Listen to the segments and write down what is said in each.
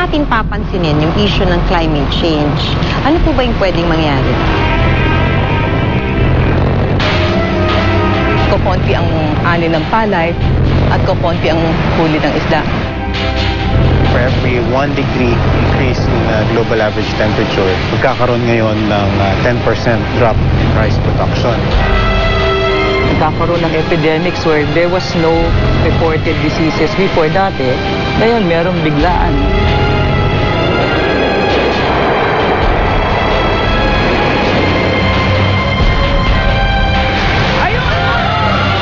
natin papansinin yung issue ng climate change, ano po ba yung pwedeng mangyari? Kukunti ang ani ng palay at kukunti ang huli ng isda. For every 1 degree increase in global average temperature, magkakaroon ngayon ng 10% drop in rice production. Nagkakaroon ng epidemics where there was no reported diseases before dati. Ngayon, merong biglaan.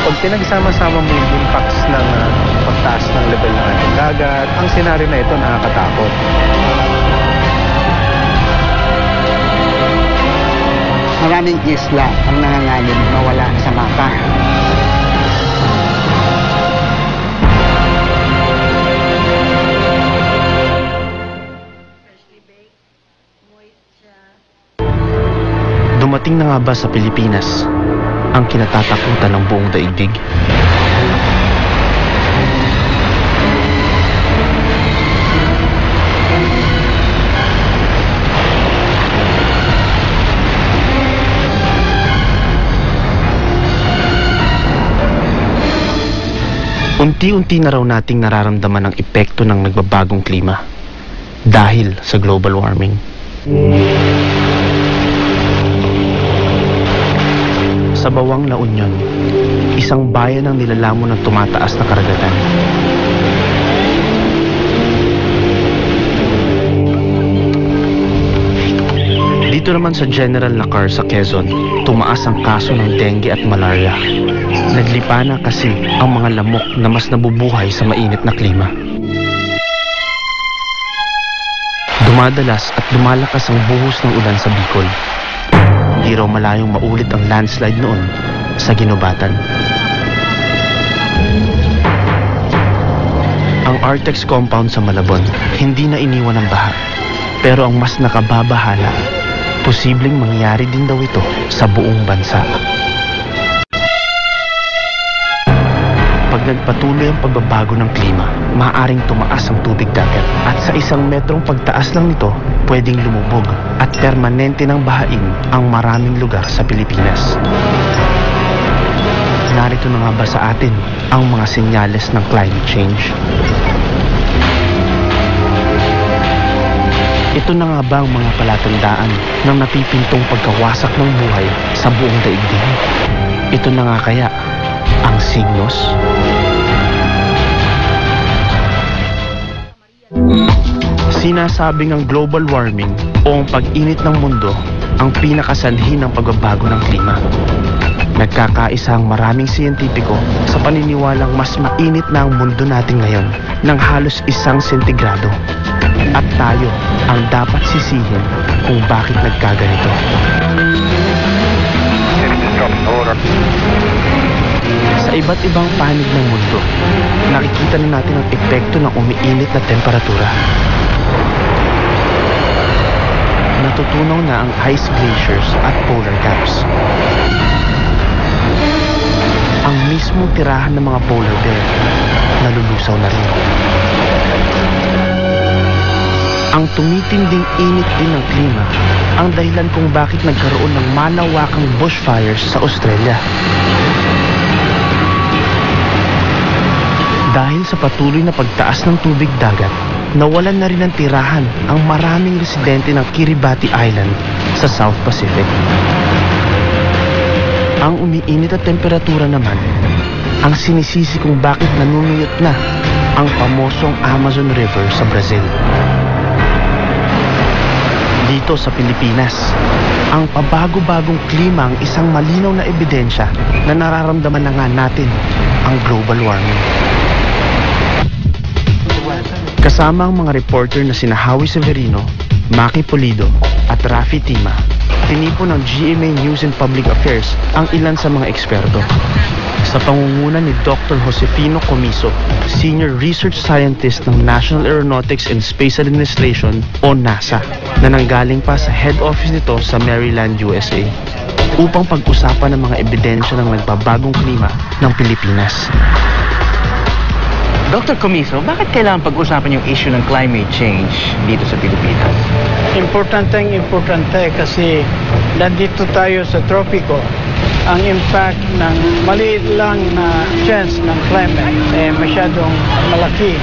Pag pinagsama-sama mo yung impacts ng pagtaas ng level ng ating dagat, ang senaryo na ito nakakatakot. Maraming isla ang nangangalim na wala sa mapa. Dumating na nga ba sa Pilipinas ang kinatatakutan ng buong daigdig? Unti-unti na raw nating nararamdaman ang epekto ng nagbabagong klima dahil sa global warming. Sa Bawang, La Union, isang bayan ang nilalamon ng tumataas na karagatan. Dito naman sa General Nakar sa Quezon, tumaas ang kaso ng dengue at malaria. Naglipa na kasi ang mga lamok na mas nabubuhay sa mainit na klima. Dumadalas at lumalakas ang buhos ng ulan sa Bicol. Hindi raw malayong maulit ang landslide noon sa Ginobatan. Ang Artex compound sa Malabon hindi na iniwan ng baha. Pero ang mas nakababahala, posibleng mangyari din daw ito sa buong bansa. Pag nagpatuloy ang pagbabago ng klima, maaaring tumaas ang tubig dagat at sa 1 metrong pagtaas lang nito, pwedeng lumubog at permanente ng bahain ang maraming lugar sa Pilipinas. Narito na nga ba sa atin ang mga senyales ng climate change? Ito na nga ba ang mga palatandaan ng napipintong pagkawasak ng buhay sa buong daigdig? Ito na nga kaya ang signos? Sinasabing ang global warming o ang pag-init ng mundo ang pinakasanhi ng pagbabago ng klima. Nagkakaisa ang maraming siyentipiko sa paniniwalang mas mainit na ang mundo natin ngayon ng halos 1 sentigrado. At tayo ang dapat sisihin kung bakit nagkaganito. Sa iba't ibang panig ng mundo, nakikita na natin ang epekto ng umiinit na temperatura. Natutunaw na ang ice glaciers at polar caps. Ang mismong tirahan ng mga polar bear nalulusaw na rin. Ang tumitinding init din ng klima ang dahilan kung bakit nagkaroon ng malawakang bushfires sa Australia. Dahil sa patuloy na pagtaas ng tubig dagat, nawalan na rin ng tirahan ang maraming residente ng Kiribati Island sa South Pacific. Ang umiinit at temperatura naman ang sinisisi kung bakit nanunuyot na ang pamosong Amazon River sa Brazil. Dito sa Pilipinas, ang pabago-bagong klima ang isang malinaw na ebidensya na nararamdaman na nga natin ang global warming. Kasama ang mga reporter na sina Howie Severino, Maki Pulido at Rafi Tima, tinipon ng GMA News and Public Affairs ang ilan sa mga eksperto. Sa pangunguna ni Dr. Josefino Comiso, Senior Research Scientist ng National Aeronautics and Space Administration o NASA, na nanggaling pa sa head office nito sa Maryland, USA, upang pag-usapan ang mga ebidensya ng nagbabagong klima ng Pilipinas. Dr. Comiso, bakit kailangan pag-usapan yung issue ng climate change dito sa Pilipinas? Importante kasi nandito tayo sa tropiko. Ang impact ng maliit lang na chance ng climate masyadong malaki.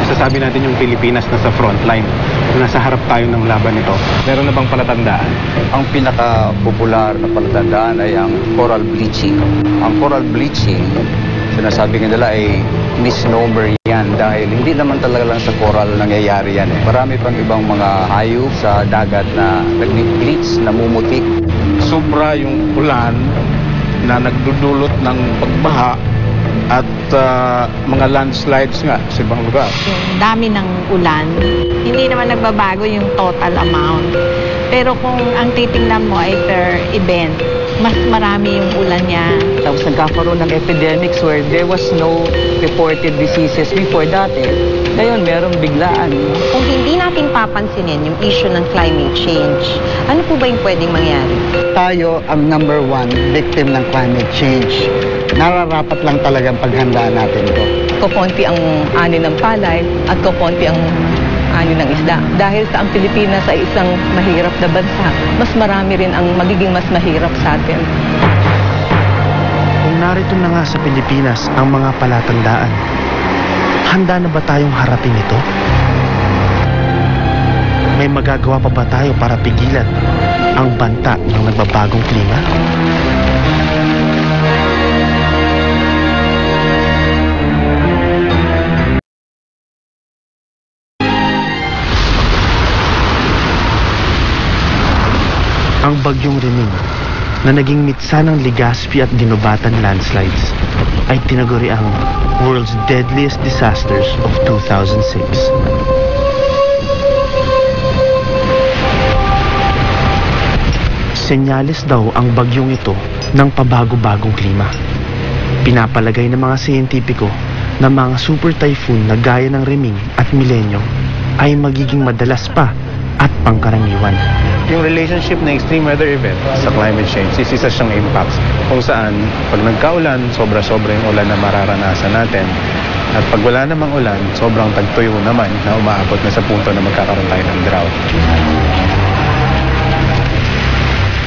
Sasabi natin yung Pilipinas na sa frontline. Nasa harap tayo ng laban nito. Meron na bang palatandaan? Ang pinaka-popular na palatandaan ay ang coral bleaching. Ang coral bleaching, sinasabi nila ay misnomer yan dahil hindi naman talaga lang sa coral nangyayari yan. Marami pang ibang mga hayop sa dagat na nag-bleach, namumutik. Sobra yung ulan na nagdudulot ng pagbaha at mga landslides nga sa ibang lugar. Yung dami ng ulan, hindi naman nagbabago yung total amount. Pero kung ang titingnan mo ay per event, mas marami yung ulan niya. Tapos nagkakaroon ng epidemics where there was no reported diseases before dati. Ngayon, merong biglaan. Kung hindi natin papansinin yung issue ng climate change, ano po ba yung pwedeng mangyari? Tayo ang number 1 victim ng climate change. Nararapat lang talagang paghandaan natin ito. Kokonti ang ani ng palay at kokonti ang ani ng isda. Dahil sa ang Pilipinas ay isang mahirap na bansa, mas marami rin ang magiging mas mahirap sa atin. Kung narito na nga sa Pilipinas ang mga palatandaan, handa na ba tayong harapin ito? May magagawa pa ba tayo para pigilan ang banta ng nagbabagong klima? Ang bagyong Reming na naging mitsa ng Legazpi at Dinobatan landslides ay tinaguri ang world's deadliest disasters of 2006. Senyales daw ang bagyong ito ng pabago-bagong klima. Pinapalagay ng mga siyentipiko na mga super typhoon na gaya ng Reming at Milenyo ay magiging madalas pa at pangkaraniwan. Yung relationship ng extreme weather event sa climate change, isa siyang impacts. Kung saan, pag nagkaulan, sobra-sobra yung ulan na mararanasan natin. At pag wala namang ulan, sobrang tagtuyo naman na umaabot na sa punto na magkakaroon tayo ng drought.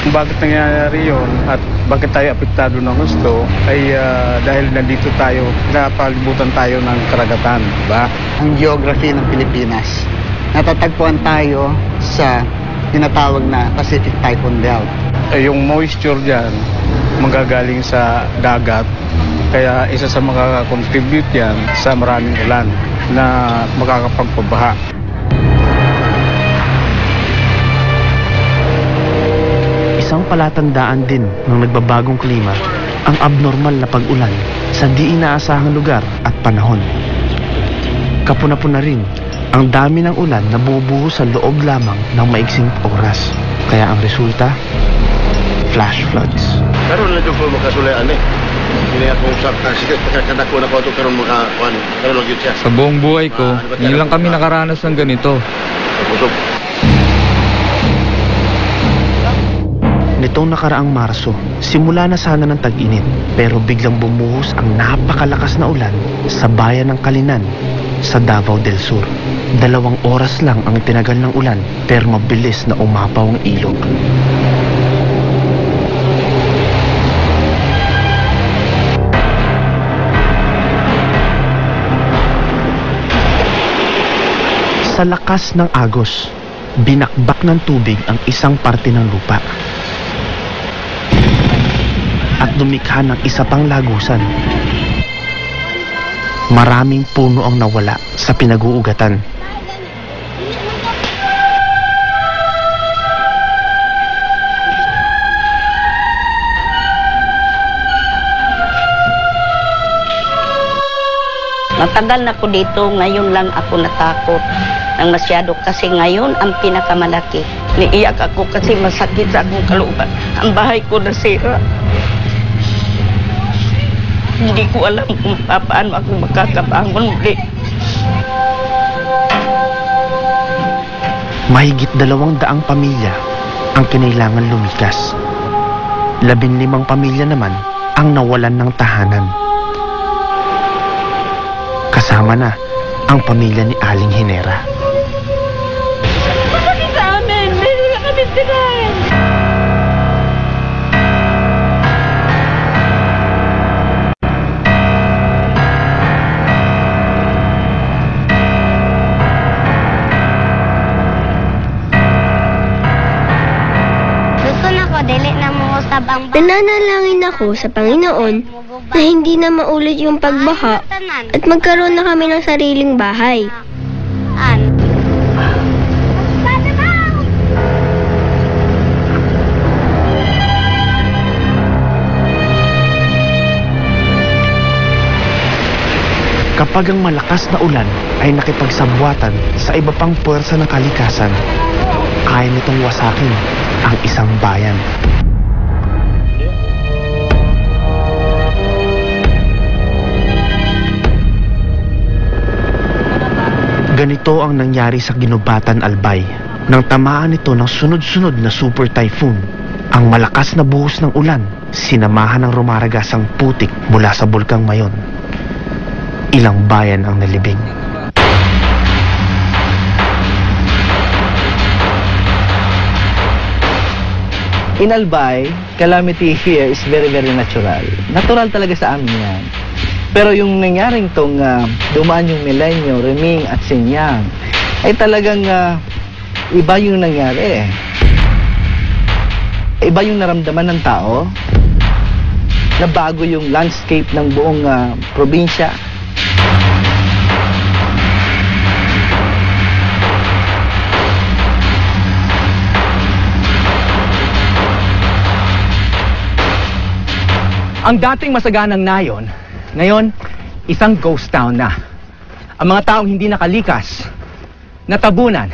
Kung bakit nangyayari yun at bakit tayo apektado ng gusto ay dahil nandito tayo, napalibutan tayo ng karagatan, diba? Ang geography ng Pilipinas. Natatagpuan tayo sa tinatawag na Pacific Typhoon Belt. Yung moisture dyan, manggagaling sa dagat, kaya isa sa makaka-contribute yan sa maraming ulan na makakapagpabaha. Isang palatandaan din ng nagbabagong klima ang abnormal na pag-ulan sa di inaasahang lugar at panahon. Kapuna-puna rin ang dami ng ulan na bumubuhos sa loob lamang ng maiksing oras. Kaya ang resulta, flash floods. Karon lang ko makasulayaan Hindi akong kasi pagkakadako na ko ito karon makakuan. Karon lang yun siya. Sa buong buhay ko, hindi lang kami nakaranas ng ganito. Nitong nakaraang Marso, simula na sana ng tag-init, pero biglang bumuhos ang napakalakas na ulan sa bayan ng Kalinan, sa Davao del Sur. 2 oras lang ang tinagal ng ulan, pero mabilis na umapaw ang ilog. Sa lakas ng agos, binakbak ng tubig ang isang parte ng lupa at lumikha ng isa pang lagusan. Maraming puno ang nawala sa pinag-uugatan. Matagal na ko dito, ngayon lang ako natakot ng masyado kasi ngayon ang pinakamalaki. Niiyak ako kasi masakit sa akong kalooban. Ang bahay ko nasira. Hindi ko alam kung paano ako makakabangon muli. Mahigit 200 pamilya ang kinailangan lumikas. 15 pamilya naman ang nawalan ng tahanan. kasama na ang pamilya ni Aling Hinera. Masakit sa amin! Meron na kami tirahin! Nananalangin ako sa Panginoon na hindi na maulit yung pagbaha at magkaroon na kami ng sariling bahay. Kapag ang malakas na ulan ay nakipagsabwatan sa iba pang puwersa ng kalikasan, kaya nitong wasakin ang isang bayan. Ganito ang nangyari sa Ginubatan, Albay. Nang tamaan nito ng sunod-sunod na super typhoon, ang malakas na buhos ng ulan, sinamahan ng rumaragasang putik mula sa Bulkang Mayon. Ilang bayan ang nalibing. In Albay, calamity here is very natural. Natural talaga sa amin yan. Pero yung nangyaring tong dumaan yung Milenyo, Reming at Sinyang, ay talagang iba yung nangyari. Iba yung naramdaman ng tao, na bago yung landscape ng buong probinsya. Ang dating masaganang Nayon, ngayon, isang ghost town na. Ang mga taong hindi nakalikas, natabunan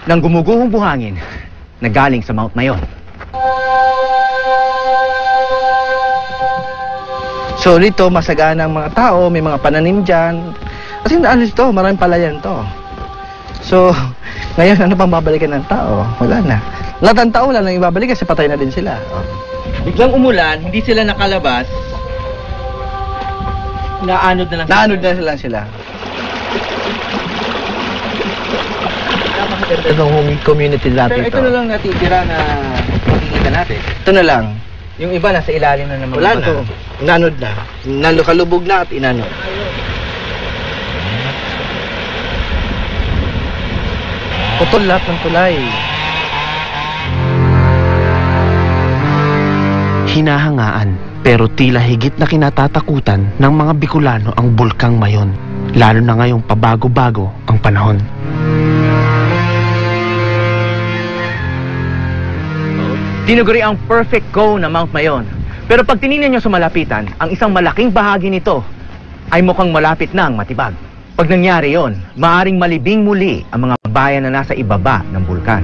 ng gumuguhong buhangin na galing sa Mount Mayon. So dito, masagana ang mga tao, may mga pananim dyan. Kasi ano ito, maraming palayan to. So, ngayon, ano pang babalikan ng tao? Wala na. Lahat ng tao wala nang ibabalik kasi patay na din sila. Biglang umulan, hindi sila nakalabas. Naanod na lang sila. Napakaganda ng community natin. Pero ito na lang natitira na makikita natin. Ito na lang. Yung iba nasa ilalim na naman. Wala na. Inanod na. Nalukalubog na at inanod. Putol lahat ng tulay. Hinahangaan pero tila higit na kinatatakutan ng mga Bicolano ang Bulkang Mayon, lalo na ngayong pabago-bago ang panahon. Tinuguri ang perfect go na Mount Mayon. Pero pag tinignan nyo sa malapitan, ang isang malaking bahagi nito ay mukhang malapit na ang matibag. Pag nangyari yon, maaring malibing muli ang mga bayan na nasa ibaba ng bulkan.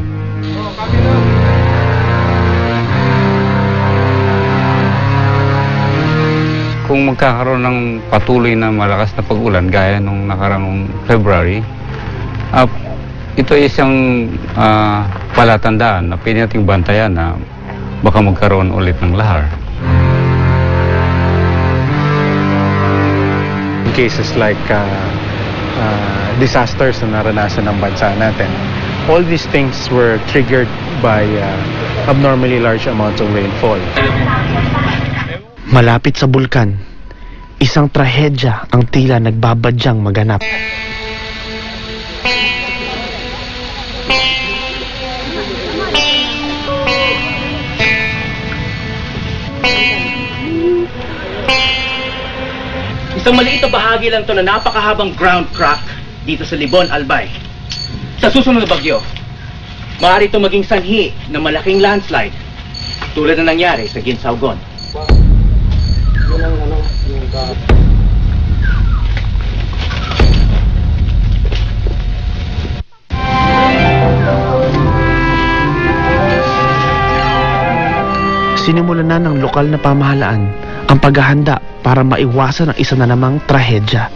Kung magkakaroon ng patuloy na malakas na pag-ulan gaya nung nakaraang February, ito ay isang palatandaan na pwede nating bantayan na baka magkaroon ulit ng lahar. In cases like disasters na naranasan ng bansa natin, all these things were triggered by abnormally large amounts of rainfall. Malapit sa bulkan, isang trahedya ang tila nagbabadyang maganap. Isang maliit na bahagi lang to na napakahabang ground crack dito sa Libon, Albay. Sa susunod na bagyo, maaari ito maging sanhi ng malaking landslide tulad na nangyari sa Ginsaogon. Sinimulan na ng lokal na pamahalaan ang paghahanda para maiwasan ang isa na namang trahedya.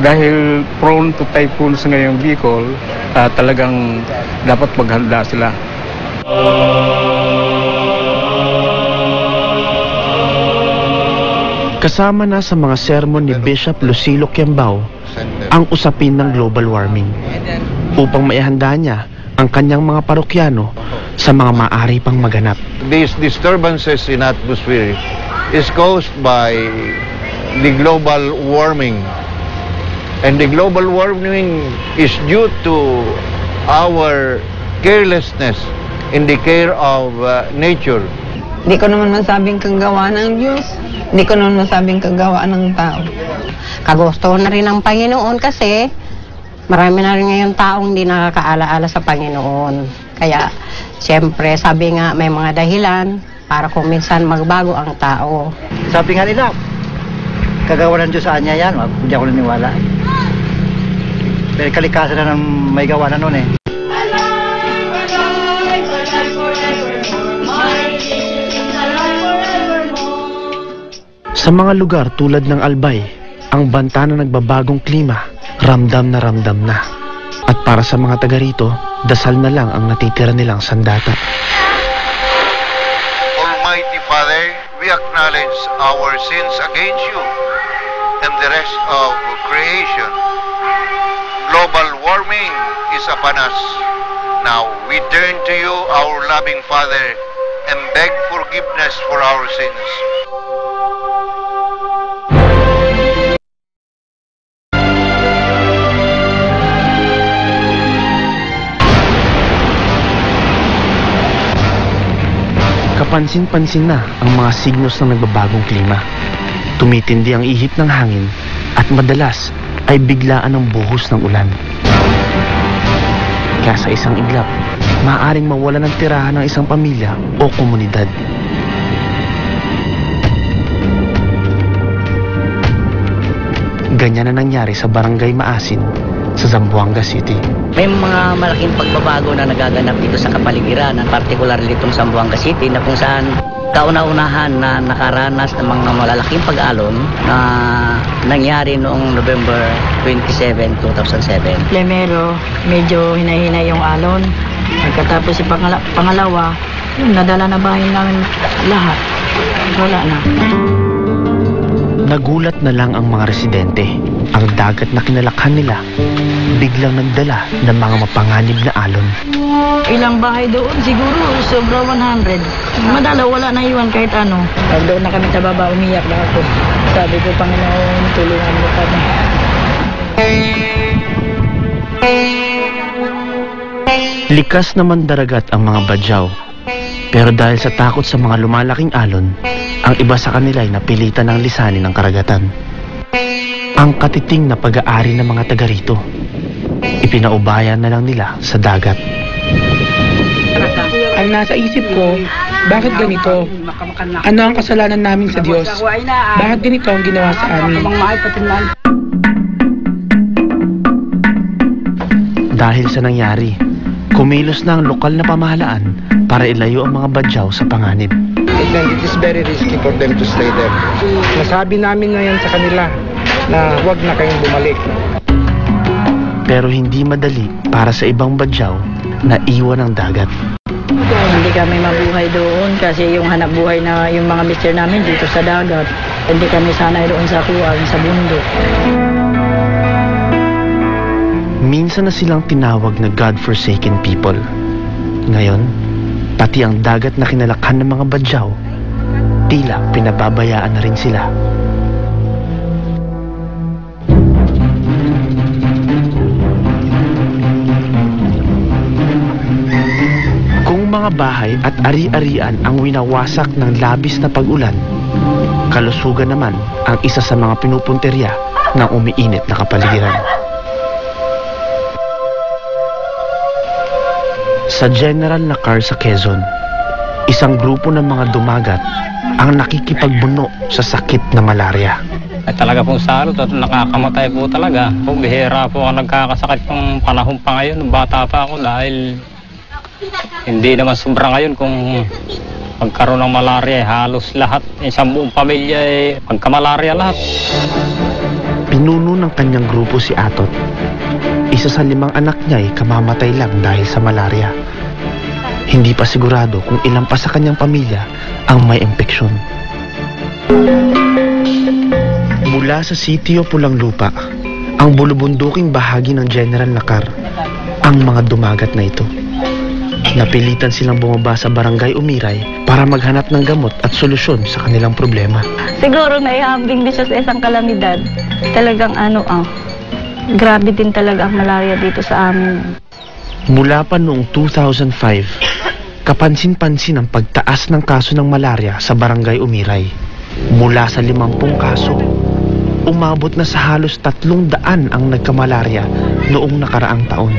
Dahil prone to typhoons ngayong Bicol, talagang dapat maghanda sila. Kasama na sa mga sermon ni Bishop Lucilo Quiambao ang usapin ng global warming upang maihanda niya ang kanyang mga parokyano sa mga maaari pang maganap. These disturbances in atmosphere is caused by the global warming. And the global warming is due to our carelessness in the care of nature. Hindi ko naman masabing kagawa ng Diyos. Hindi ko naman masabing kagawa ng tao. Kagusto na rin ng Panginoon kasi marami na rin ngayon taong hindi nakakaalaala sa Panginoon. Kaya, siyempre, sabi nga may mga dahilan para kung minsan magbago ang tao. Sabi nga nila, kagawa ng Diyos sa Anya yan, hindi ako naniwala. Pero kalikasan na ng may gawa na noon eh. Sa mga lugar tulad ng Albay, ang banta na nagbabagong klima, ramdam na. At para sa mga taga rito, dasal na lang ang natitira nilang sandata. Almighty Father, we acknowledge our sins against you and the rest of creation. Global warming is upon us. Now we turn to you, our loving Father, and beg forgiveness for our sins. Kapansin-pansin na ang mga signos ng nagbabagong klima. Tumitindi ang ihip ng hangin at madalas ay biglaan ang buhos ng ulan. Kaya sa isang iglap, maaaring mawala ng tirahan ng isang pamilya o komunidad. Ganyan na nangyari sa Barangay Maasin sa Zamboanga City. May mga malaking pagbabago na nagaganap dito sa kapaligiran, particularly itong Zamboanga City na kung saan kauna-unahan na nakaranas ng mga malalaking pag-alon na nangyari noong November 27, 2007. Primero, medyo hinay-hinay yung alon. Pagkatapos pangalawa, nadala na bahay namin lahat. Wala na. Nagulat na lang ang mga residente. Ang dagat na kinalakhan nila biglang nagdala ng mga mapanganib na alon. Ilang bahay doon, siguro sobra 100. Madala, wala na iwan kahit ano. Doon na kami sa baba, umiyak na ako. Sabi ko, Panginoon, tulungan mo kami. Likas naman daragat ang mga badyaw. Pero dahil sa takot sa mga lumalaking alon, ang iba sa kanila ay napilitan ng lisanin ng karagatan. Ang katiting na pag-aari ng mga taga rito, ipinaubayan na lang nila sa dagat. Ang nasa isip ko, bakit ganito? Ano ang kasalanan namin sa Diyos? Bakit ganito ang ginawa sa amin? Dahil sa nangyari, kumilos na ang lokal na pamahalaan para ilayo ang mga badyaw sa panganib. It is very risky for them to stay there. Nasabi namin ngayon sa kanila na huwag na kayong bumalik. Pero hindi madali para sa ibang badyaw na iwan ang dagat. Hindi kami mabuhay doon kasi yung hanap buhay na yung mga mister namin dito sa dagat. Hindi kami sanay doon sa kuwan, sa bundok. Minsan na silang tinawag na God-forsaken people. Ngayon, pati ang dagat na kinalakhan ng mga badyaw, tila pinababayaan na rin sila. Kung mga bahay at ari-arian ang winawasak ng labis na pag-ulan, kalusugan naman ang isa sa mga pinupunterya ng umiinit na kapaligiran. Sa General Nakar sa Quezon, isang grupo ng mga dumagat ang nakikipagbuno sa sakit na malaria. Ay talaga pong salot at nakakamatay po talaga. Bihira po ako nagkakasakit ng panahon pa ngayon, bata pa ako dahil hindi naman sobra ngayon kung pagkaroon ng malaria, halos lahat, isang buong pamilya pagka-malaria lahat. Pinuno ng kanyang grupo si Atot. Isa sa 5 anak niya ay kamamatay lang dahil sa malaria. Hindi pa sigurado kung ilan pa sa kanyang pamilya ang may impeksyon. Mula sa sitio Pulang Lupa, ang bulubunduking bahagi ng General Nakar, ang mga dumagat na ito. Napilitan silang bumaba sa Barangay Umiray para maghanap ng gamot at solusyon sa kanilang problema. Siguro naihambing din siya sa isang kalamidad. Talagang grabe din talaga ang malaria dito sa amin. Mula pa noong 2005, kapansin-pansin ang pagtaas ng kaso ng malaria sa Barangay Umiray. Mula sa 50 kaso, umabot na sa halos 300 ang nagkamalarya noong nakaraang taon.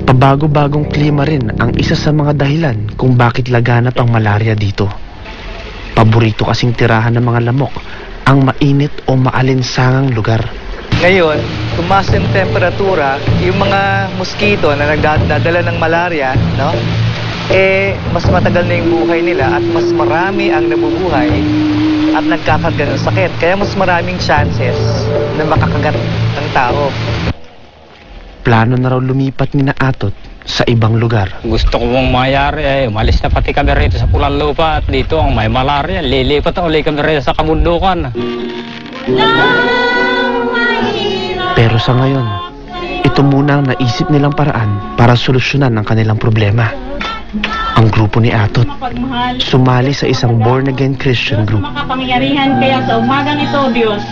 Pabago-bagong klima rin ang isa sa mga dahilan kung bakit laganap ang malaria dito. Paborito kasing tirahan ng mga lamok ang mainit o maalinsangang lugar. Ngayon, tumaas yung temperatura, yung mga mosquito na nagdadala ng malaria, no? Mas matagal na yung buhay nila at mas marami ang nabubuhay at nagkakarga ng sakit. Kaya mas maraming chances na makakagat ng tao. Plano na raw lumipat ni na Atot sa ibang lugar. Gusto ko mong mayari umalis na pati kami rito sa Pulang Lupa at dito ang may malaria. Lilipat na ulit kami rito sa kabundukan. Pero sa ngayon, ito muna ang naisip nilang paraan para solusyonan ang kanilang problema. Ang grupo ni Atot sumali sa isang born-again Christian group. Makapangyarihan kaya sa umagang ito, Diyos,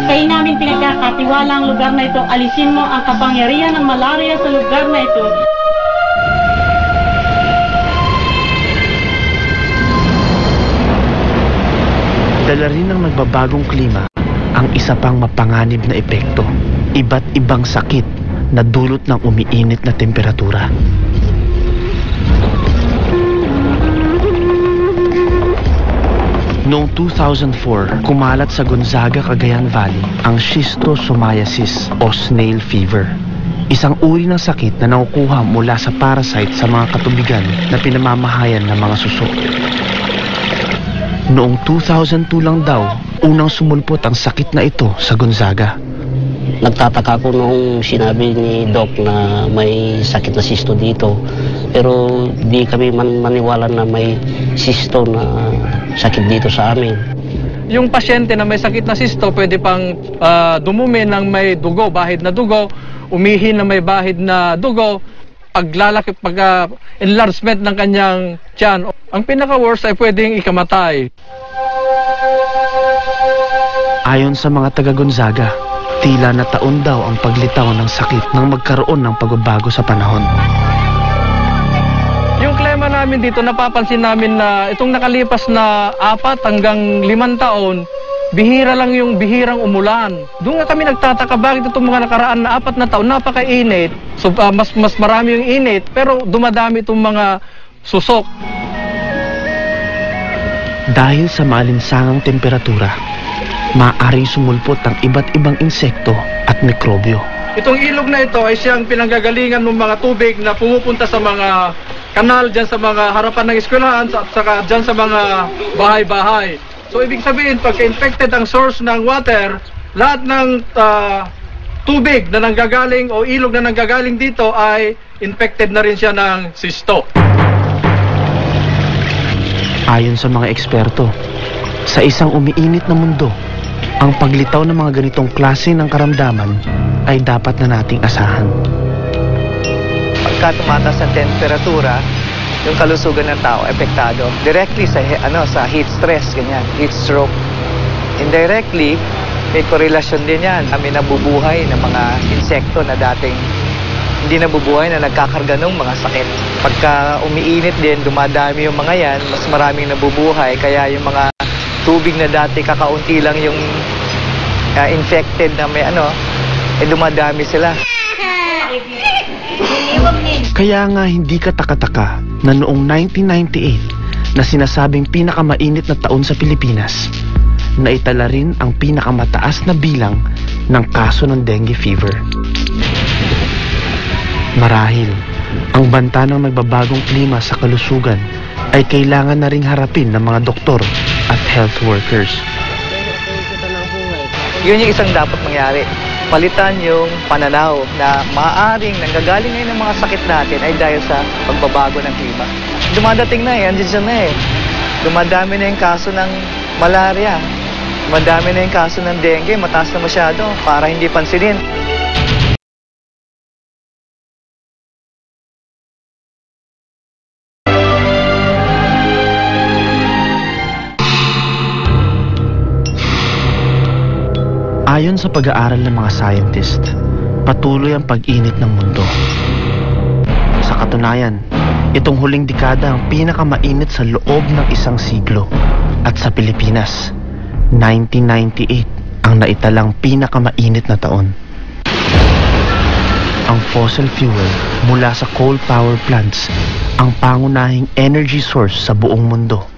kayo namin pinagkakatiwala ang lugar na ito. Alisin mo ang kapangyarihan ng malaria sa lugar na ito. Dala rin ng nagbabagong klima ang isa pang mapanganib na epekto. Iba't ibang sakit na dulot ng umiinit na temperatura. Noong 2004, kumalat sa Gonzaga, Cagayan Valley ang schistosomiasis o snail fever. Isang uri ng sakit na nakukuha mula sa parasite sa mga katubigan na pinamamahayan ng mga suso. Noong 2002 lang daw, unang sumulpot ang sakit na ito sa Gonzaga. Nagtataka ko nung sinabi ni Doc na may sakit na sisto dito. Pero di kami maniwala na may sisto na sakit dito sa amin. Yung pasyente na may sakit na sisto, pwede pang dumumi ng may dugo, bahid na dugo, umihi na may bahid na dugo, paglalaki, enlargement ng kanyang tiyan. Ang pinaka-worst ay pwedeng ikamatay. Ayon sa mga taga-Gonzaga, tila na taon daw ang paglitaw ng sakit nang magkaroon ng pagbabago sa panahon. Yung klima namin dito, napapansin namin na itong nakalipas na 4 hanggang 5 taon, bihira lang yung bihirang umulan. Doon nga kami nagtataka bakit itong mga nakaraan na 4 na taon, napaka-init. So mas marami yung init, pero dumadami itong mga susok. Dahil sa maalinsangang temperatura, maaaring sumulpot ang iba't ibang insekto at mikrobyo. Itong ilog na ito ay siyang pinanggagalingan ng mga tubig na pumupunta sa mga kanal dyan sa mga harapan ng eskwelahan at saka dyan sa mga bahay-bahay. So ibig sabihin, pagka-infected ang source ng water, lahat ng tubig na nanggagaling o ilog na nanggagaling dito ay infected na rin siya ng sisto. Ayon sa mga eksperto, sa isang umiinit na mundo, ang paglitaw ng mga ganitong klase ng karamdaman ay dapat na nating asahan. Pagka tumataas ang temperatura, yung kalusugan ng tao apektado directly sa heat stress, ganyan, heat stroke. Indirectly, may korelasyon din yan. Kami nabubuhay ng mga insekto na dating hindi nabubuhay na nagkakarga ng mga sakit. Pagka umiinit din, dumadami yung mga yan, mas maraming nabubuhay, kaya yung mga tubig na dati kakaunti lang yung infected na may dumadami sila. Kaya nga hindi kataka-taka na noong 1998 na sinasabing pinakamainit na taon sa Pilipinas, naitala rin ang pinakamataas na bilang ng kaso ng dengue fever. Marahil, ang banta ng nagbabagong klima sa kalusugan ay kailangan na ring harapin ng mga doktor at health workers. Yun yung isang dapat mangyari. Palitan yung pananaw na maaaring nanggagaling ngayon ng mga sakit natin ay dahil sa pagbabago ng klima. Dumadating na andiyan siya na Dumadami na yung kaso ng malaria. Madami na yung kaso ng dengue, mataas na masyado para hindi pansinin. Ayon sa pag-aaral ng mga scientist, patuloy ang pag-init ng mundo. Sa katunayan, itong huling dekada ang pinakamainit sa loob ng isang siglo. At sa Pilipinas, 1998 ang naitalang pinakamainit na taon. Ang fossil fuel mula sa coal power plants ang pangunahing energy source sa buong mundo.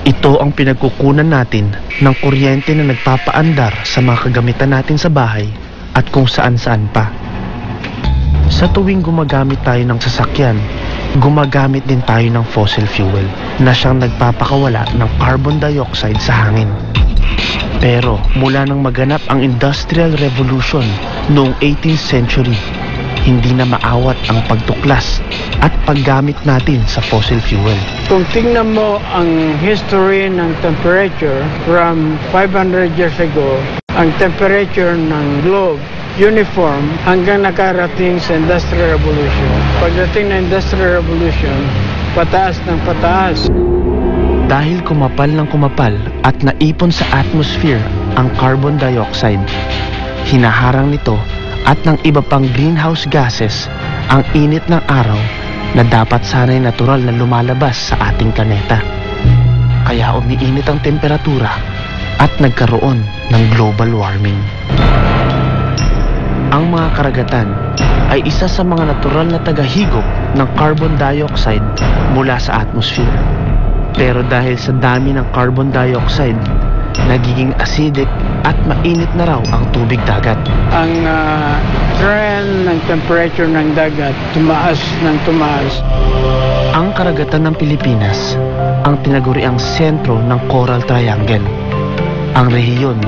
Ito ang pinagkukunan natin ng kuryente na nagpapaandar sa mga kagamitan natin sa bahay at kung saan-saan pa. Sa tuwing gumagamit tayo ng sasakyan, gumagamit din tayo ng fossil fuel na siyang nagpapakawala ng carbon dioxide sa hangin. Pero mula nang maganap ang Industrial Revolution noong 18th century, hindi na maawat ang pagtuklas at paggamit natin sa fossil fuel. Kung tingnan mo ang history ng temperature from 500 years ago, ang temperature ng globe uniform hanggang nakarating sa Industrial Revolution. Pagdating ng Industrial Revolution, pataas ng pataas. Dahil kumapal ng kumapal at naipon sa atmosphere ang carbon dioxide, hinaharang nito at ng iba pang greenhouse gases ang init ng araw na dapat sana'y natural na lumalabas sa ating planeta. Kaya umiinit ang temperatura at nagkaroon ng global warming. Ang mga karagatan ay isa sa mga natural na tagahigop ng carbon dioxide mula sa atmosphere. Pero dahil sa dami ng carbon dioxide, nagiging acidic at mainit na raw ang tubig dagat. Ang trend ng temperature ng dagat tumaas ng tumaas. Ang karagatan ng Pilipinas ang tinaguriang sentro ng Coral Triangle, ang rehiyon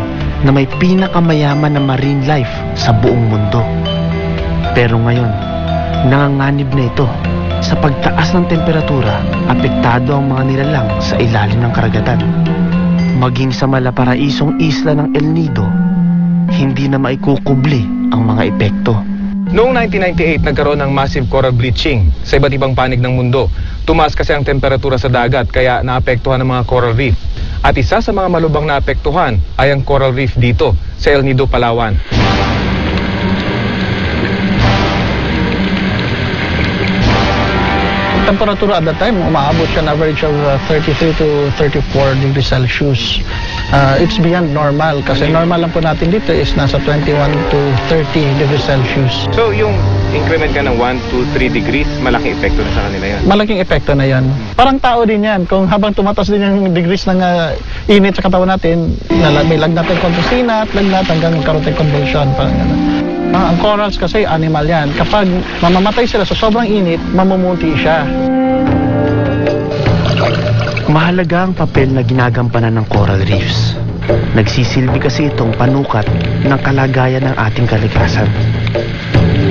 na may pinakamayaman na marine life sa buong mundo. Pero ngayon, nanganganib na ito. Sa pagtaas ng temperatura, apektado ang mga nilalang sa ilalim ng karagatan. Maging sa malaparaisong isla ng El Nido, hindi na maikukubli ang mga epekto. Noong 1998, nagkaroon ng massive coral bleaching sa iba't ibang panig ng mundo. Tumaas kasi ang temperatura sa dagat kaya naapektuhan ang mga coral reef. At isa sa mga malubhang naapektuhan ay ang coral reef dito sa El Nido, Palawan. Temperatura at that time, umaabot siya na average of 33 to 34 degrees Celsius. It's beyond normal kasi normal lang po natin dito is nasa 21 to 30 degrees Celsius. So yung increment ka ng 1 to 3 degrees, malaking epekto na sa kanila yan? Malaking epekto na yan. Parang tao din yan. Kung habang tumatas din yung degrees ng init sa katawan natin, may lagnat ng kontrasina at lagnat hanggang magkaroon ng convulsion. Parang gano'n. Ang corals kasi animal yan. Kapag mamamatay sila sa sobrang init, mamumuti siya. Mahalaga ang papel na ginagampanan ng coral reefs. Nagsisilbi kasi itong panukat ng kalagayan ng ating kalikasan.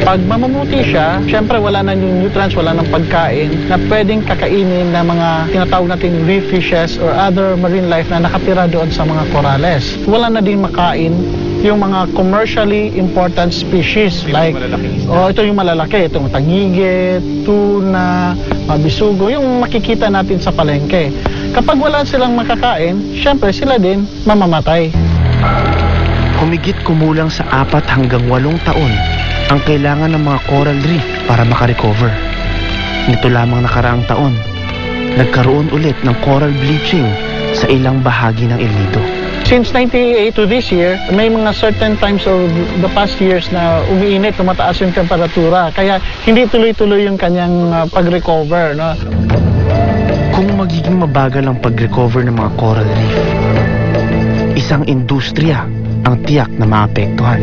Pag mamumuti siya, syempre wala na yung nutrients, wala ng pagkain na pwedeng kakainin ng mga tinatawag natin reef fishes or other marine life na nakatira doon sa mga corales. Wala na din makain yung mga commercially important species like ito yung malalaki, itong tagigit, tuna, mabisugo, yung makikita natin sa palengke. Kapag wala silang makakain, syempre sila din mamamatay. Humigit kumulang sa 4 hanggang 8 taon ang kailangan ng mga coral reef para makarecover. Nito lamang nakaraang taon, nagkaroon ulit ng coral bleaching sa ilang bahagi ng El Nido. Since 1998 to this year, may mga certain times of the past years na umiinit, tumataas yung temperatura. Kaya hindi tuloy-tuloy yung kanyang pag-recover. No? Kung magiging mabagal ang pag-recover ng mga coral reef, isang industriya ang tiyak na maapektuhan.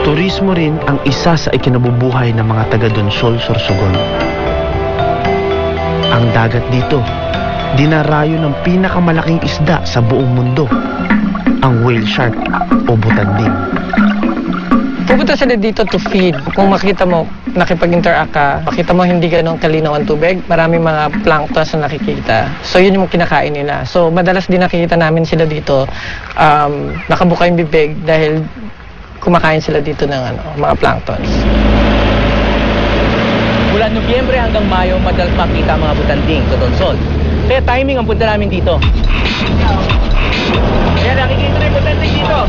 Turismo rin ang isa sa ikinabubuhay ng mga taga-Donsol, Sorsogon. Ang dagat dito, dinarayo ng pinakamalaking isda sa buong mundo, ang whale shark o butanding. Pupunta sila dito to feed. Kung makita mo, nakipag-interact ka, makita mo hindi ganun kalinaw ang tubig, marami mga planktons na nakikita. So yun yung kinakain nila. So madalas din nakikita namin sila dito, nakabuka yung bibig dahil kumakain sila dito ng mga planktons. Mula Nobyembre hanggang Mayo, madalas makita ang mga butanding sa Donsol. Kaya timing ang punta namin dito. Kaya nakikita na yung butanding dito.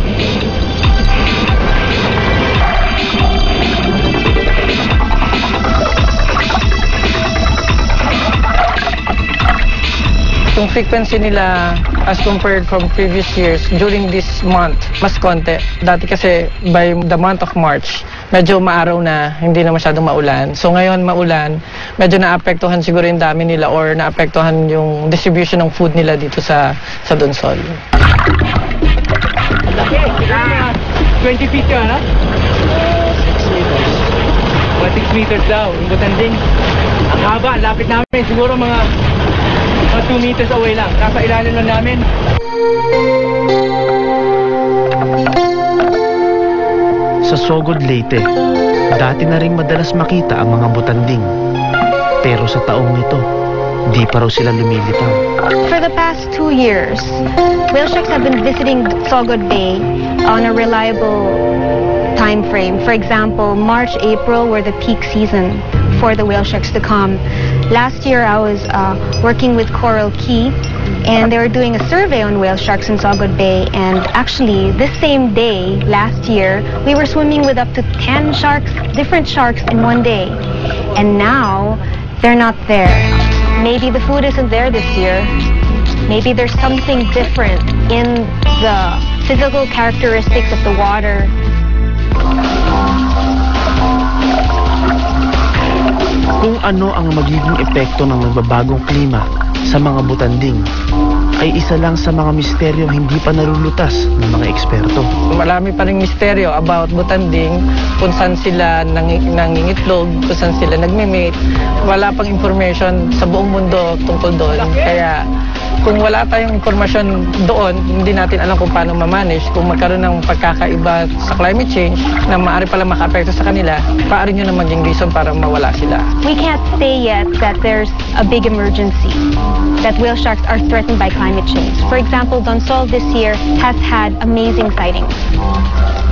Yung frequency nila as compared from previous years during this month, mas konti. Dati kasi by the month of March, medyo maaraw na, hindi na masyadong maulan. So ngayon maulan, medyo naapektuhan siguro yung dami nila or naapektuhan yung distribution ng food nila dito sa Donsol. Laki, 20 feet ka, ha? 6 meters. 6 meters daw, yung butanding. Ang haba, lapit namin, siguro mga 2 meters away lang. Nasa ilalim lang namin. Sa Sogod, Leyte, dati na ring madalas makita ang mga butanding. Pero sa taong ito, di pa raw sila lumilitaw. For the past 2 years, whale sharks have been visiting Sogod Bay on a reliable time frame. For example, March, April were the peak season for the whale sharks to come. Last year, I was working with Coral Key, and they were doing a survey on whale sharks in Sogod Bay. And actually, this same day, last year, we were swimming with up to 10 sharks, different sharks in one day. And now, they're not there. Maybe the food isn't there this year. Maybe there's something different in the physical characteristics of the water. Kung ano ang magiging epekto ng nagbabagong klima sa mga butanding ay isa lang sa mga misteryong hindi pa narulutas ng mga eksperto. Marami pa ring misteryo about butanding, kung saan sila nangingitlog, kung saan sila nagme-mate. Wala pang information sa buong mundo tungkol doon. Kaya kung wala tayong impormasyon doon, hindi natin alam kung paano ma-manage. Kung magkaroon ng pagkakaiba sa climate change na maaari pala maka-apekto sa kanila, maaari nyo na maging reason para mawala sila. We can't say yet that there's a big emergency, that whale sharks are threatened by climate change. For example, Donsol this year has had amazing sightings.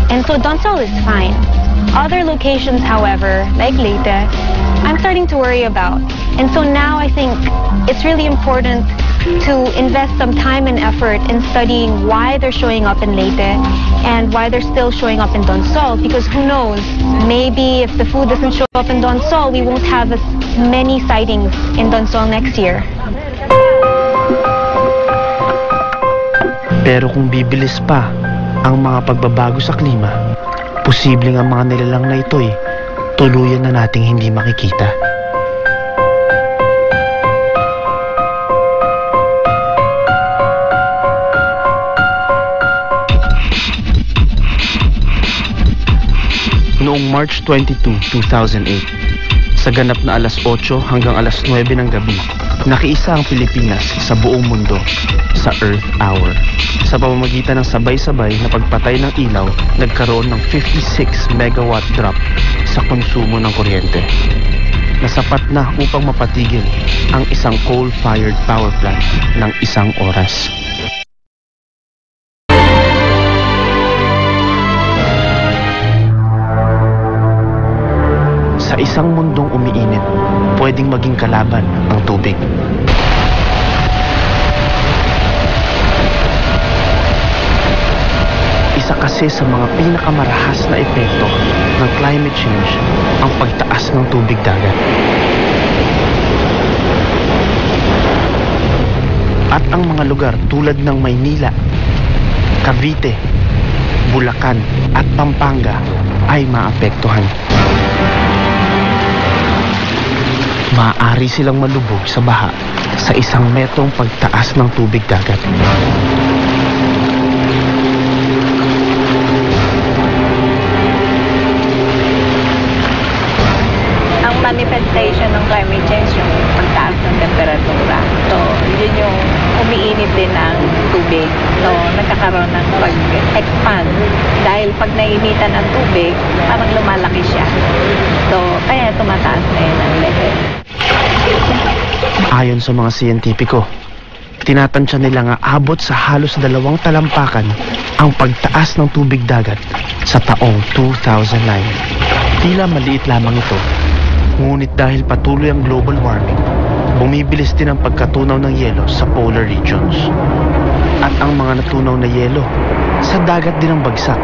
And so Donsol is fine. Other locations, however, like Leyte, I'm starting to worry about. And so now I think it's really important to invest some time and effort in studying why they're showing up in Leyte and why they're still showing up in Donsol, because who knows, maybe if the food doesn't show up in Donsol, we won't have as many sightings in Donsol next year. Pero kung bibilis pa ang mga pagbabago sa klima, posibleng ang mga nilalang na ito'y tuluyan na nating hindi makikita. Noong March 22, 2008, sa ganap na alas 8 hanggang alas 9 ng gabi, nakiisa ang Pilipinas sa buong mundo sa Earth Hour. Sa pamamagitan ng sabay-sabay na pagpatay ng ilaw, nagkaroon ng 56 megawatt drop sa konsumo ng kuryente, na sapat na upang mapatigil ang isang coal-fired power plant ng 1 oras. Sa isang mundong umiinit, pwedeng maging kalaban ang tubig. Isa kasi sa mga pinakamarahas na epekto ng climate change ang pagtaas ng tubig dagat. At ang mga lugar tulad ng Maynila, Cavite, Bulacan at Pampanga ay maapektuhan. Maaari silang malubog sa baha sa 1 metrong pagtaas ng tubig dagat. Ang manifestation ng climate change yung pagtaas ng temperatura. So, yun yung umiinit din ang tubig. So, nagkakaroon ng pag-expand dahil pag nainitan ng tubig, parang lumalaki siya. So, kaya tumataas na yun ang level. Ayon sa mga siyentipiko, tinatansya nila nga abot sa halos 2 talampakan ang pagtaas ng tubig dagat sa taong 2009. Tila maliit lamang ito, ngunit dahil patuloy ang global warming, bumibilis din ang pagkatunaw ng yelo sa polar regions. At ang mga natunaw na yelo, sa dagat din ang bagsak,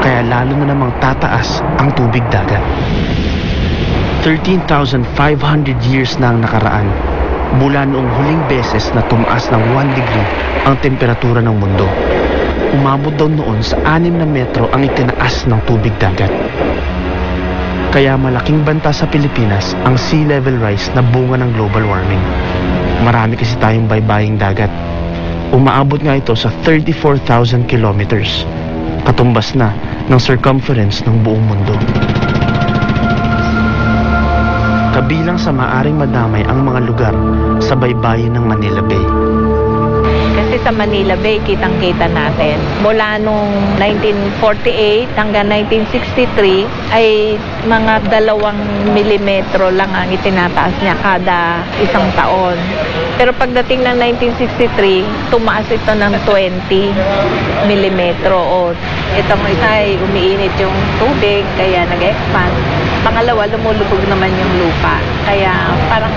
kaya lalo na namang tataas ang tubig dagat. 13,500 years na ang nakaraan mula noong huling beses na tumaas ng 1 degree ang temperatura ng mundo. Umabot daw noon sa 6 na metro ang itinaas ng tubig dagat. Kaya malaking banta sa Pilipinas ang sea level rise na bunga ng global warming. Marami kasi tayong baybaying dagat. Umaabot nga ito sa 34,000 kilometers. Katumbas na ng circumference ng buong mundo. Kabilang sa maaring madamay ang mga lugar sa baybayin ng Manila Bay. Kasi sa Manila Bay, kitang-kita natin, mula nung 1948 hanggang 1963 ay mga 2 milimetro lang ang itinataas niya kada isang taon. Pero pagdating ng 1963, tumaas ito ng 20 milimetro. O itong isa ay umiinit yung tubig, kaya nag-expand. Pangalawa, lumulubog naman yung lupa. Kaya parang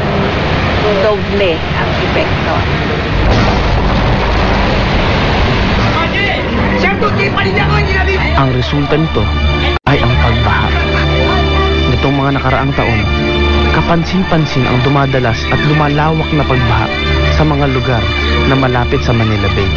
doble ang epekto. Ang resulta nito ay ang pagbaha. Nitong mga nakaraang taon, kapansin-pansin ang dumadalas at lumalawak na pagbaha sa mga lugar na malapit sa Manila Bay.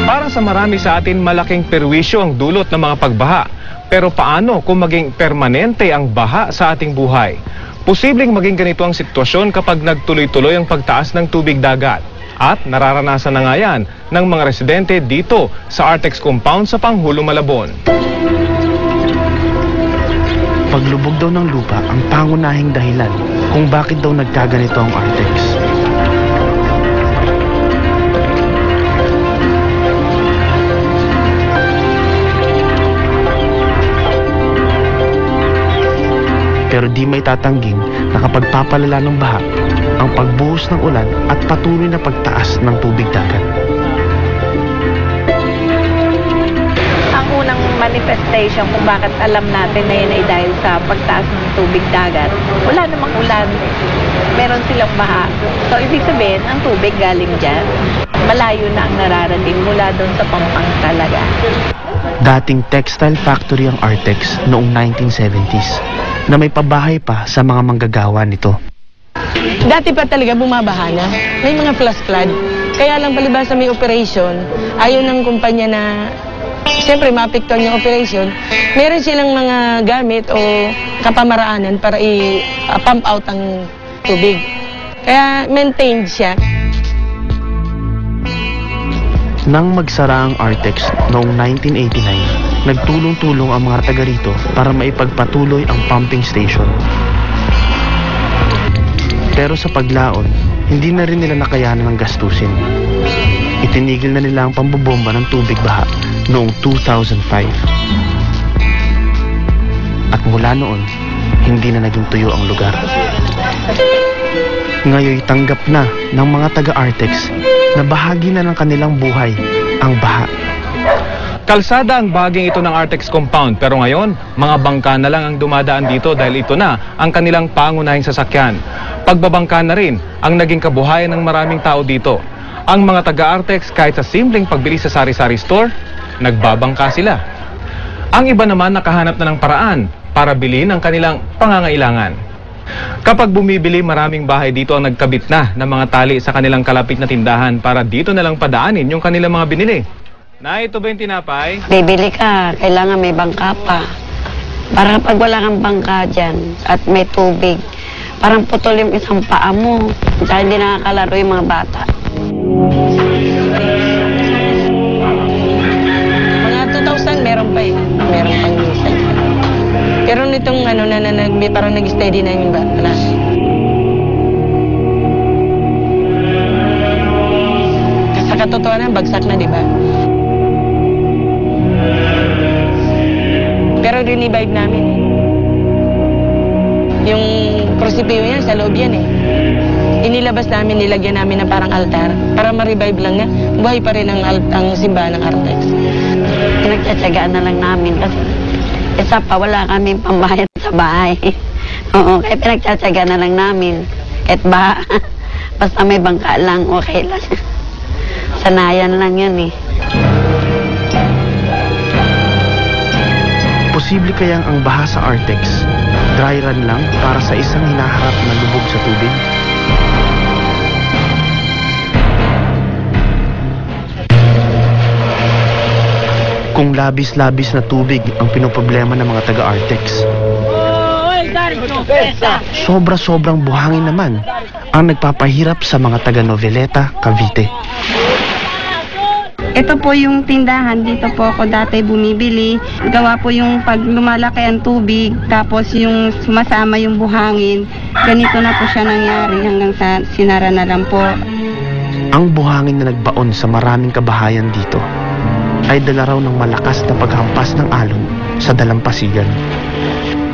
Para sa marami sa atin, malaking perwisyo ang dulot ng mga pagbaha. Pero paano kung maging permanente ang baha sa ating buhay? Posibleng maging ganito ang sitwasyon kapag nagtuloy-tuloy ang pagtaas ng tubig dagat. At nararanasan na nga yan ng mga residente dito sa Artex Compound sa Pangulo, Malabon. Paglubog daw ng lupa ang pangunahing dahilan kung bakit daw nagkaganito ang Artex. Pero di may tatangging na kapag papalala ng baha ang pagbuhos ng ulan at patuloy na pagtaas ng tubig dagat. Ang unang manifestation kung bakit alam natin na yun ay dahil sa pagtaas ng tubig dagat, wala namang ulan, meron silang baha. So ibig sabihin, ang tubig galing dyan. Malayo na ang nararating mula doon sa Pampanga talaga. Dating textile factory ang Artex noong 1970s na may pabahay pa sa mga manggagawa nito. Dati pa talaga bumabaha na. May mga flash flood. Kaya lang palibasa may operation, ayaw ng kumpanya na siyempre maapektuhan yung operation. Meron silang mga gamit o kapamaraanan para i-pump out ang tubig. Kaya maintained siya. Nang magsara ang Artex noong 1989, nagtulong-tulong ang mga taga rito para maipagpatuloy ang pumping station. Pero sa paglaon, hindi na rin nila nakayanan ng gastusin. Itinigil na nila ang pambobomba ng tubig baha noong 2005. At mula noon, hindi na naging tuyo ang lugar. Ngayon tanggap na ng mga taga-Artex na bahagi na ng kanilang buhay ang baha. Kalsada ang bahaging ito ng Artex Compound, pero ngayon, mga bangka na lang ang dumadaan dito dahil ito na ang kanilang pangunahing sasakyan. Pagbabangka na rin ang naging kabuhayan ng maraming tao dito. Ang mga taga-Artex, kahit sa simpleng pagbili sa sari-sari store, nagbabangka sila. Ang iba naman nakahanap na ng paraan para bilhin ang kanilang pangangailangan. Kapag bumibili, maraming bahay dito ang nagkabit na ng mga tali sa kanilang kalapit na tindahan para dito na lang padaanin yung kanilang mga binili. Na ito ba yung tinapay? Bibili ka, kailangan may bangka pa. Para kapag wala kang bangka dyan at may tubig, parang putol yung isang paa mo. Dahil hindi nakakalaro yung mga bata. Mga 2,000 meron pa eh. Meron pang minsan. Pero nitong parang nag-steady na yung bata. katotohanan, bagsak na, di ba? Pero rinivive namin. Yung prosipio yan, sa loob yan eh. Inilabas namin, nilagyan namin na parang altar para ma-revive lang na buhay pa rin ang simbahan ng Artex. Pinagtsatsagaan na lang namin kasi isa pa wala kaming pambayad sa bahay. Oo, kaya pinagtsatsagaan na lang namin. Kahit basta may bangka lang, okay lang. Sanayan lang yan eh. Posible kayang ang baha sa Artex, dry run lang para sa isang hinaharap na lubog sa tubig? Kung labis-labis na tubig ang pinoproblema ng mga taga-Artex, sobra-sobrang buhangin naman ang nagpapahirap sa mga taga-Noveleta, Cavite. Ito po yung tindahan, dito po ako dati bumibili. Gawa po yung pag lumalaki ang tubig, tapos yung sumasama yung buhangin. Ganito na po siya nangyari hanggang sa sinara na lang po. Ang buhangin na nagbaon sa maraming kabahayan dito ay dala raw ng malakas na paghampas ng alon sa dalampasigan.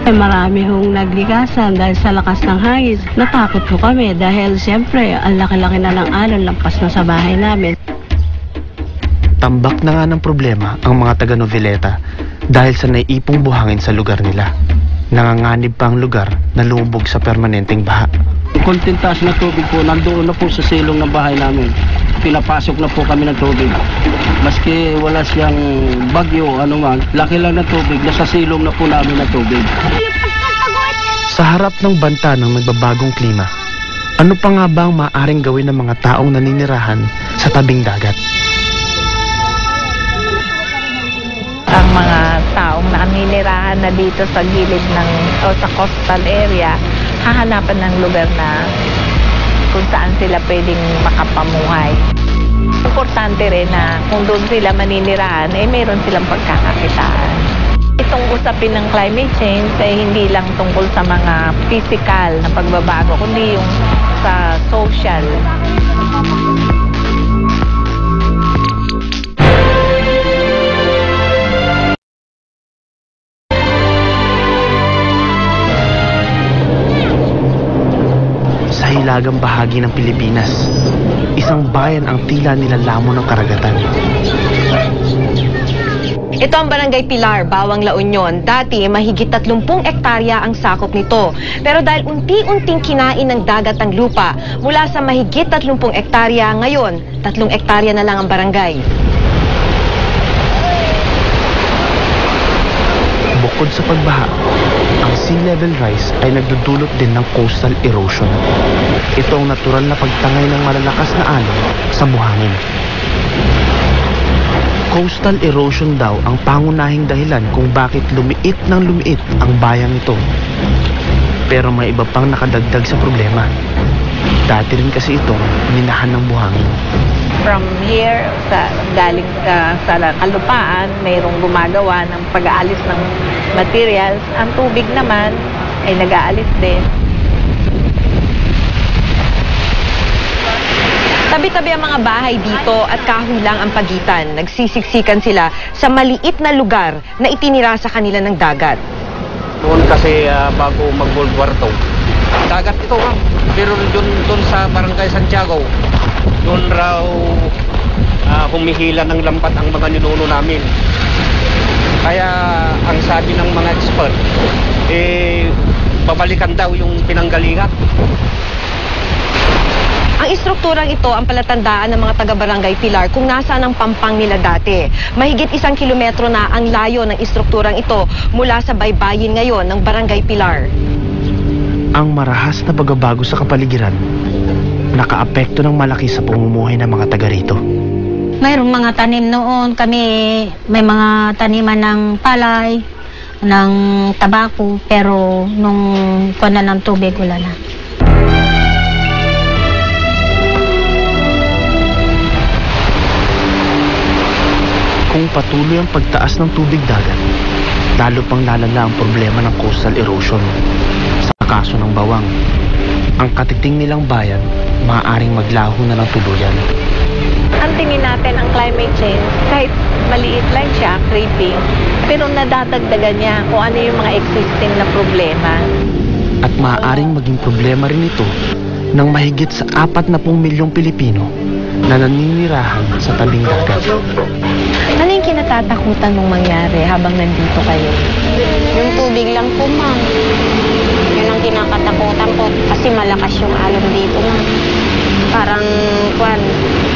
Marami hong nagligasan dahil sa lakas ng hangin. Natakot po kami dahil siyempre ang laki-laki na ng alon, lampas na sa bahay namin. Tambak na nga ng problema ang mga taga-Noveleta dahil sa naiipong buhangin sa lugar nila. Nanganganib pa ang lugar na lumubog sa permanenteng baha. Konting taas na tubig po, nandoon na po sa silong ng bahay namin. Pinapasok na po kami ng tubig. Maski wala siyang bagyo, anuman, laki lang na tubig, nasa silong na po namin na tubig. Sa harap ng banta ng nagbabagong klima, ano pa nga ba ang maaaring gawin ng mga taong naninirahan sa tabing dagat? Ang mga taong naninirahan na dito sa gilid ng o sa coastal area, hahanapan ng lugar na kung saan sila pwedeng makapamuhay. Importante rin na kung doon sila maninirahan, mayroon silang pagkakakitaan. Itong usapin ng climate change ay hindi lang tungkol sa mga physical na pagbabago, kundi yung sa social. Sa hilagang bahagi ng Pilipinas, isang bayan ang tila nilalamon ng karagatan. Ito ang Barangay Pilar, Bawang La Union. Dati, mahigit 30 ektarya ang sakop nito. Pero dahil unti-unting kinain ng dagat ang lupa, mula sa mahigit 30 ektarya, ngayon, 3 ektarya na lang ang barangay. Bukod sa pagbaha, ang sea level rise ay nagdudulot din ng coastal erosion. Ito ang natural na pagtangay ng malalakas na alon sa buhangin. Coastal erosion daw ang pangunahing dahilan kung bakit lumiit ng lumiit ang bayang ito. Pero may iba pang nakadagdag sa problema. Dati rin kasi itong minahan ng buhangin. From here, galing sa kalupaan, mayroong gumagawa ng pag-aalis ng materials. Ang tubig naman ay nag-aalis din. Tabi-tabi ang mga bahay dito at kahoy lang ang pagitan. Nagsisiksikan sila sa maliit na lugar na itinira sa kanila ng dagat. Noon kasi bago mag-World War II, dagat ito ma'am. Pero doon sa Barangay Santiago, doon raw humihila ng lambat ang mga ninuno namin. Kaya ang sabi ng mga expert, babalikan daw yung pinanggalingan. Ang istrukturang ito ang palatandaan ng mga taga-Barangay Pilar kung nasaan ang pampang nila dati. Mahigit 1 kilometro na ang layo ng istrukturang ito mula sa baybayin ngayon ng Barangay Pilar. Ang marahas na pagbabago sa kapaligiran, nakaapekto ng malaki sa pamumuhay ng mga taga rito. Mayroong mga tanim noon, kami may mga taniman ng palay, ng tabako, pero nung kuwan na ng tubig, wala na. Kung patuloy ang pagtaas ng tubig dagat, lalo pang lalala ang problema ng coastal erosion. Sa kaso ng bawang, ang katiting nilang bayan maaaring maglaho na ng tuluyan. ang tingin natin ang climate change, kahit maliit lang siya, creeping, pero nadadagdagan niya kung ano yung mga existing na problema. At maaaring maging problema rin ito ng mahigit sa 40 milyong Pilipino na naninirahan sa tabing dagat. Ano yung kinatatakutan mong mangyari habang nandito kayo? Yung tubig lang po, ma'am. Yun ang kinakatakutan po kasi malakas yung alon dito, ma'am. Parang,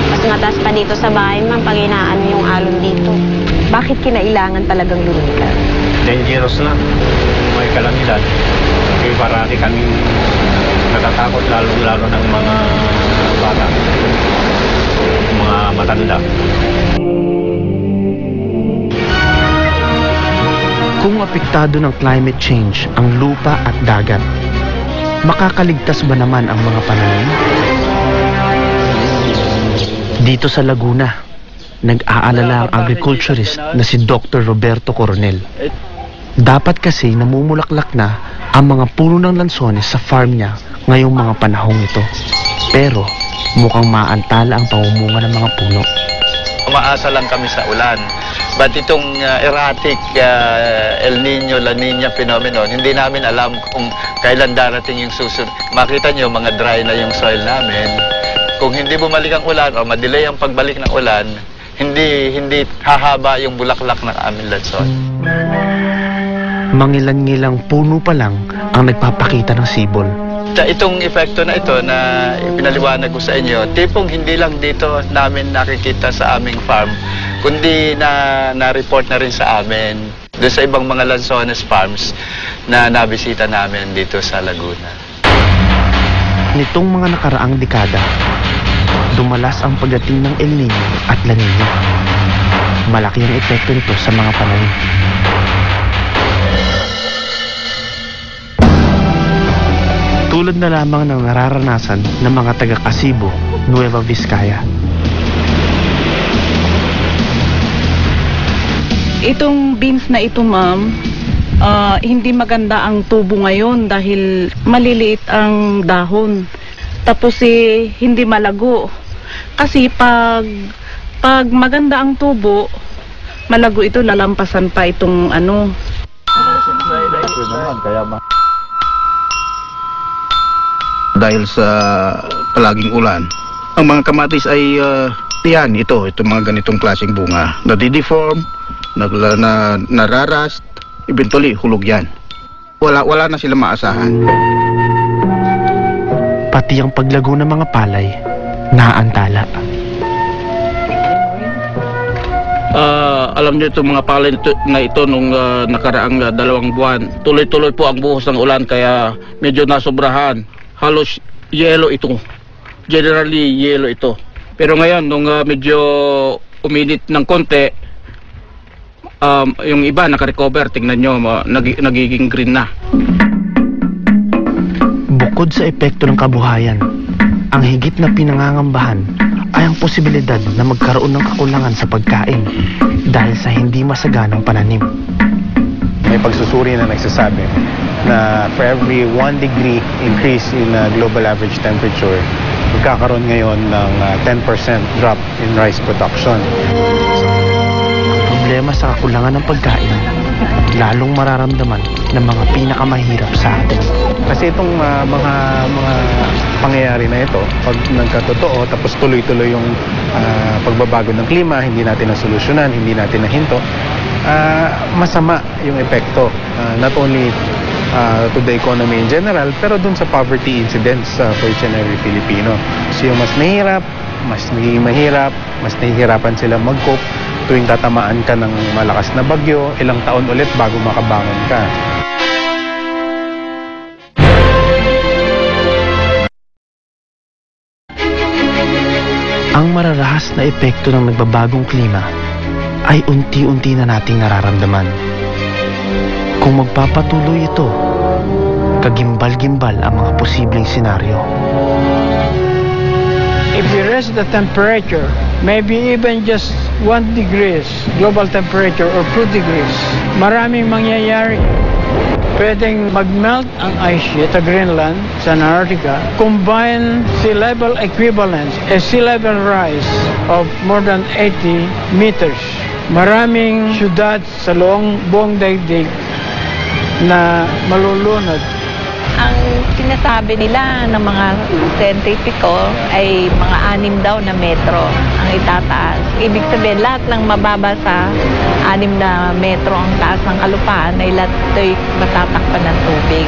mas mataas pa dito sa bahay, ma'am, pag inaan yung alon dito. Bakit kinailangan talagang lumikas? Dangerous na. May kalamidad. Kaya parati kami natatakot lalo ng mga bata, mga matanda. Kung apektado ng climate change ang lupa at dagat, makakaligtas ba naman ang mga pananim? Dito sa Laguna, nag-aalala ang agriculturist na si Dr. Roberto Coronel. Dapat kasi namumulaklak na ang mga puno ng lansones sa farm niya ngayong mga panahong ito. Pero mukhang maantala ang pamumunga ng mga puno. Umaasa lang kami sa ulan. But itong erratic El Nino, La Nina phenomenon, hindi namin alam kung kailan darating yung susunod. Makita nyo, mga dry na yung soil namin. Kung hindi bumalik ang ulan o madelay ang pagbalik ng ulan, hindi hahaba yung bulaklak ng aming lanson. Mangilan-ngilang puno pa lang ang nagpapakita ng sibol. Itong epekto na ito na ipinaliwanag ko sa inyo, tipong hindi lang dito namin nakikita sa aming farm, kundi na-report na rin sa amin doon sa ibang mga lansones farms na nabisita namin dito sa Laguna. Nitong mga nakaraang dekada, dumalas ang pagdating ng El Nino at La Nina. Malaki ang epekto nito sa mga pananim. Tulad na lamang ng nararanasan ng mga taga Casibo, Nueva Vizcaya. Itong beans na ito, ma'am, hindi maganda ang tubo ngayon dahil maliliit ang dahon. Tapos hindi malago. Kasi pag maganda ang tubo, malago ito, lalampasan pa itong ano. Dahil sa palaging ulan, ang mga kamatis ay ito mga ganitong klaseng bunga. Nadideform, nararast, eventually hulog yan. Wala na sila maasahan. Pati ang paglago ng mga palay, naantala. Alam niyo itong mga palay na ito nung nakaraang 2 buwan, tuloy-tuloy po ang buhos ng ulan kaya medyo nasobrahan. Halos yellow ito. Generally yellow ito. Pero ngayon nung medyo uminit ng konti, yung iba naka-recover, tingnan nyo, nagiging green na. Bukod sa epekto ng kabuhayan, ang higit na pinangangambahan ay ang posibilidad na magkaroon ng kakulangan sa pagkain dahil sa hindi masaganang pananim. May pagsusuri na nagsasabi na for every 1 degree increase in global average temperature, magkakaroon ngayon ng 10% drop in rice production. Problema sa kakulangan ng pagkain, lalong mararamdaman ng mga pinakamahirap sa atin. Kasi itong mga pangyayari na ito, pag nagkatotoo, tapos tuloy-tuloy yung pagbabago ng klima, hindi natin nasolusyonan, hindi natin nahinto, masama yung epekto, not only to the economy in general, pero dun sa poverty incidence for each and every Filipino. So yung mas mahirap, mas nagiging mahirap, mas nahihirapan sila mag-cope tuwing tatamaan ka ng malakas na bagyo, ilang taon ulit bago makabangon ka. Ang mararahas na epekto ng nagbabagong klima ay unti-unti na nating nararamdaman. Kung magpapatuloy ito, kagimbal-gimbal ang mga posibleng senaryo. If you raise the temperature, maybe even just 1 degrees global temperature or 2 degrees, maraming mangyayari. pwedeng mag-melt ang ice sheet sa Greenland, sa Antarctica, combine sea level equivalents, a sea level rise of more than 80 meters. Maraming syudad sa buong daigdig na malulunod. Ang sinasabi nila ng mga scientifico ay mga 6 daw na metro ang itataas. Ibig sabihin, lahat ng mababa sa 6 na metro ang taas ng kalupaan ay lahat ito'y matatakpan ng tubig.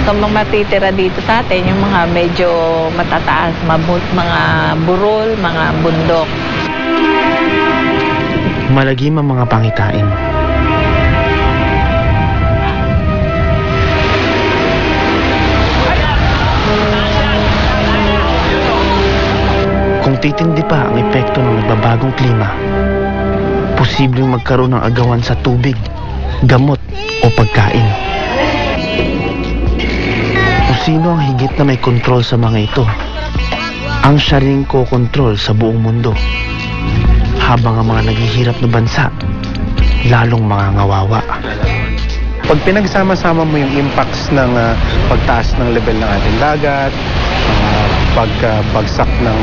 So, mga matitira dito sa atin, yung mga medyo matataas, mga burol, mga bundok. Malagim ang mga pangitain. Kung titindi pa ang epekto ng nagbabagong klima, posibleng magkaroon ng agawan sa tubig, gamot o pagkain. Kung sino ang higit na may kontrol sa mga ito, ang siya ring kokontrol sa buong mundo, habang ang mga naghihirap na bansa lalong mangangawawa. Pag pinagsama-sama mo yung impacts ng pagtaas ng level ng ating dagat, pagbagsak ng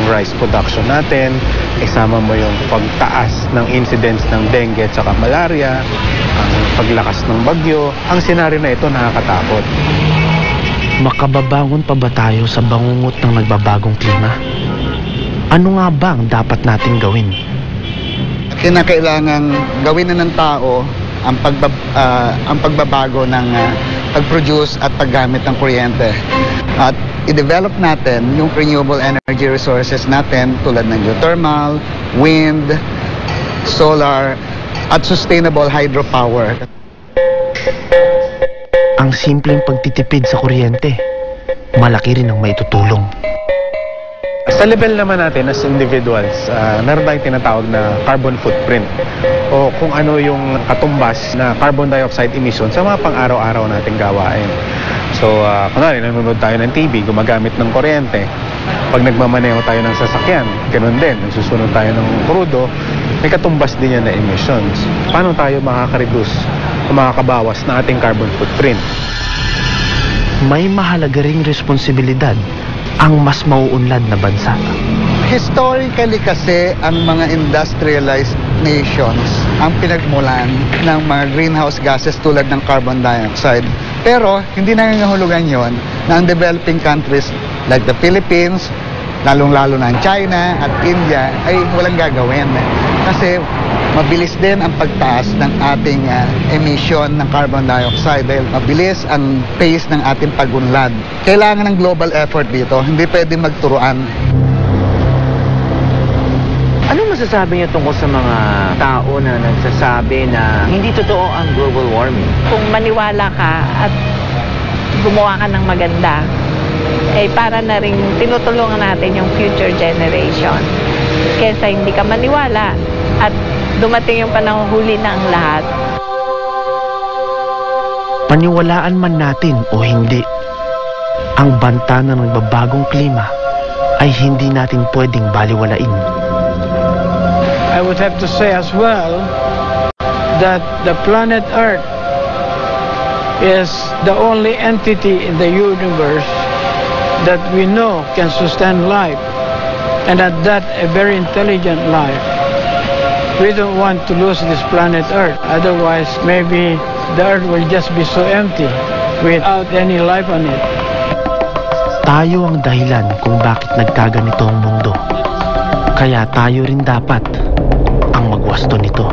rice production natin, isama mo yung pagtaas ng incidence ng dengue at saka malaria, ang paglakas ng bagyo, ang senaryo na ito nakakatakot. Makababangon pa ba tayo sa bangungot ng nagbabagong klima? Ano nga ba ang dapat nating gawin? Kinakailangan gawin na ng tao ang pagbabago ng pag-produce at paggamit ng kuryente. At i-develop natin yung renewable energy resources natin tulad ng geothermal, wind, solar, at sustainable hydropower. Ang simpleng pagtitipid sa kuryente, malaki rin ang maitutulong. Sa level naman natin as individuals, meron tayong tinatawag na carbon footprint o kung ano yung katumbas na carbon dioxide emission sa mga pang-araw-araw nating gawain. So, kunwari, nanonood tayo ng TV, gumagamit ng kuryente. Pag nagmamaneho tayo ng sasakyan, ganoon din, nagsusunod tayo ng krudo, may katumbas din yan na emissions. Paano tayo makaka-reduce o makakabawas na ating carbon footprint? May mahalaga ring responsibilidad ang mas mauunlad na bansa. Historically kasi, ang mga industrialized nations ang pinagmulan ng mga greenhouse gases tulad ng carbon dioxide. Pero hindi nangangahulugan yon na ang developing countries like the Philippines, lalong-lalo na ang China at India ay walang gagawin. Kasi mabilis din ang pagtaas ng ating emission ng carbon dioxide dahil mabilis ang pace ng ating pagunlad. Kailangan ng global effort dito, hindi pwede magturuan. Ano masasabi niyo tungkol sa mga tao na nagsasabi na hindi totoo ang global warming? Kung maniwala ka at gumawa ka ng maganda, eh para na rin tinutulungan natin yung future generation. Kesa hindi ka maniwala at dumating yung panahon huli na ang lahat. Paniwalaan man natin o hindi, ang banta ng nagbabagong klima ay hindi natin pwedeng baliwalain. I would have to say as well that the planet Earth is the only entity in the universe that we know can sustain life, and at that a very intelligent life. We don't want to lose this planet Earth, otherwise maybe the Earth will just be so empty without any life on it. Tayo ang dahilan kung bakit nagkaganito ang mundo. Kaya tayo rin dapat ang magwasto nito.